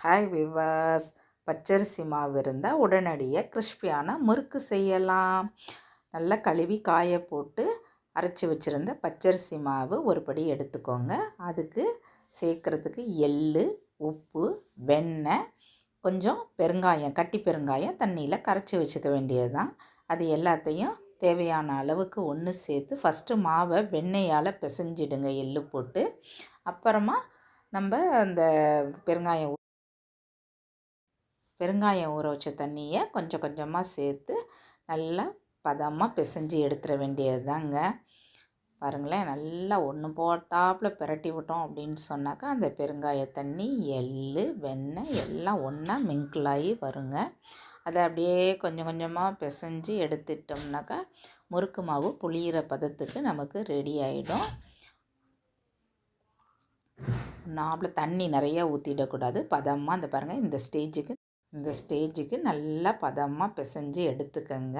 Hi viewers, பச்சரிசி மாவு இருந்தால் உடனடியாக கிறிஸ்பியான முறுக்கு செய்யலாம். நல்லா கழுவி காய போட்டு அரைச்சி வச்சுருந்த பச்சரிசி மாவு ஒரு படி எடுத்துக்கோங்க. அதுக்கு சேர்க்குறதுக்கு எள், உப்பு, வெண்ணெய், கொஞ்சம் பெருங்காயம், கட்டி பெருங்காயம் தண்ணியில் கரைச்சி வச்சுக்க வேண்டியது தான். அது எல்லாத்தையும் தேவையான அளவுக்கு ஒன்று சேர்த்து ஃபஸ்ட்டு மாவை வெண்ணெயால் பிசைஞ்சிடுங்க எள் போட்டு. அப்புறமா நம்ம அந்த பெருங்காயம் ஊற வச்ச தண்ணியை கொஞ்சம் கொஞ்சமாக சேர்த்து நல்லா பதமாக பிசைஞ்சு எடுத்துட வேண்டியது தாங்க. பாருங்களேன், நல்லா ஒன்று போட்டாப்பில் பிரட்டி விட்டோம் அப்படின்னு சொன்னாக்கா அந்த பெருங்காய தண்ணி, எள், வெண்ணெய் எல்லாம் ஒன்றா மிங்கிளாகி வருங்க. அதை அப்படியே கொஞ்சம் கொஞ்சமாக பிசைஞ்சு எடுத்துட்டோம்னாக்கா முறுக்கு மாவு புளியிற பதத்துக்கு நமக்கு ரெடி ஆகிடும். நாப்பில் தண்ணி நிறையா ஊற்றிடக்கூடாது. பதமாக அந்த பாருங்கள், இந்த ஸ்டேஜுக்கு நல்லா பதமாக பிசைஞ்சு எடுத்துக்கங்க.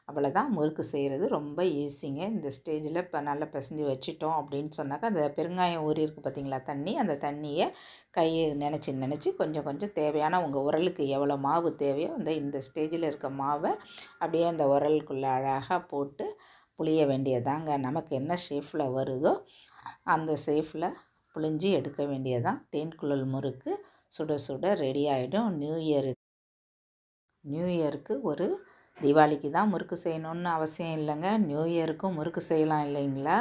அவ்வளோதான், முறுக்கு செய்கிறது ரொம்ப ஈஸிங்க. இந்த ஸ்டேஜில் இப்போ நல்லா பிசைஞ்சு வச்சிட்டோம் அப்படின்னு சொன்னாக்கா அந்த பெருங்காயம் ஊறி இருக்குது பார்த்திங்களா தண்ணி, அந்த தண்ணியை கையை நினச்சி கொஞ்சம் கொஞ்சம் தேவையான உங்கள் உரலுக்கு எவ்வளோ மாவு தேவையோ இந்த ஸ்டேஜில் இருக்க மாவை அப்படியே அந்த உரலுக்குள்ளே அழகாக போட்டு புளிய வேண்டியதாங்க. நமக்கு என்ன ஷேஃபில் வருதோ அந்த ஷேஃபில் புளிஞ்சு எடுக்க வேண்டியதான். தேன்குழல் முறுக்கு சுட சுட ரெடி ஆகிடும். நியூ இயருக்கு ஒரு தீபாவளிக்கு தான் முறுக்கு செய்யணுன்னு அவசியம் இல்லைங்க. நியூ இயருக்கும் முறுக்கு செய்யலாம் இல்லைங்களா?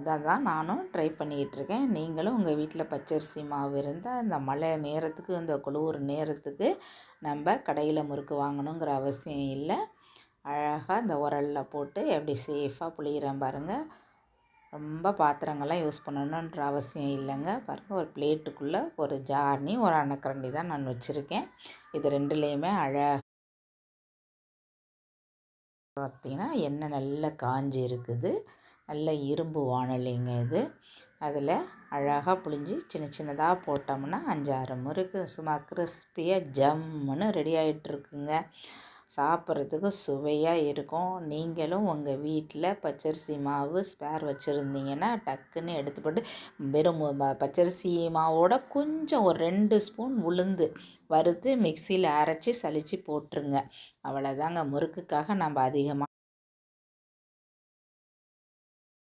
தான் நானும் ட்ரை பண்ணிக்கிட்டுருக்கேன். நீங்களும் உங்கள் வீட்டில் பச்சரிசி மாவு இருந்தால் இந்த மழை நேரத்துக்கு, இந்த குளிர் நேரத்துக்கு நம்ம கடையில் முறுக்கு வாங்கணுங்கிற அவசியம் இல்லை. அழகாக இந்த உரலில் போட்டு எப்படி சேஃபாக புளிகிறேன் பாருங்கள். ரொம்ப பாத்திரங்கள்லாம் யூஸ் பண்ணணுன்ற அவசியம் இல்லைங்க. பாருங்கள், ஒரு பிளேட்டுக்குள்ளே ஒரு ஜார்னி, ஒரு அன்னக்கரண்டி தான் நான் வச்சுருக்கேன். இது ரெண்டுலேயுமே பார்த்திங்கன்னா எண்ணெய் நல்லா காஞ்சி இருக்குது. நல்ல இரும்பு வாணலிங்க இது. அதில் அழகாக புளிஞ்சு சின்ன சின்னதாக போட்டோம்னா 5-6 முறுக்கு சும்மா கிறிஸ்பியாக ஜம்முன்னு ரெடி ஆகிட்டுருக்குங்க. சாப்பிட்றதுக்கு சுவையாக இருக்கும். நீங்களும் உங்கள் வீட்டில் பச்சரிசி மாவு ஸ்பேர் வச்சுருந்தீங்கன்னா டக்குன்னு எடுத்து போட்டு வெறும் பச்சரிசி மாவோட கொஞ்சம் ஒரு 2 ஸ்பூன் உளுந்து வறுத்து மிக்சியில் அரைச்சி சலித்து போட்டுருங்க. அவ்வளோதாங்க. முறுக்குக்காக நம்ம அதிகமாக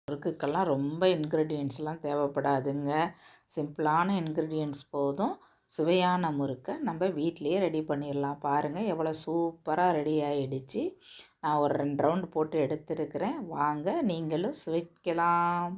முறுக்குக்கெல்லாம் ரொம்ப இன்க்ரீடியன்ட்ஸ்லாம் தேவைப்படாதுங்க. சிம்பிளான இன்க்ரீடியன்ட்ஸ் போதும். சுவையான முறுக்கை நம்ம வீட்டிலையே ரெடி பண்ணிடலாம். பாருங்கள் எவ்வளோ சூப்பராக ரெடி ஆகிடுச்சு. நான் ஒரு 2 ரவுண்டு போட்டு எடுத்துருக்கிறேன். வாங்க நீங்களும் சுவைக்கலாம்.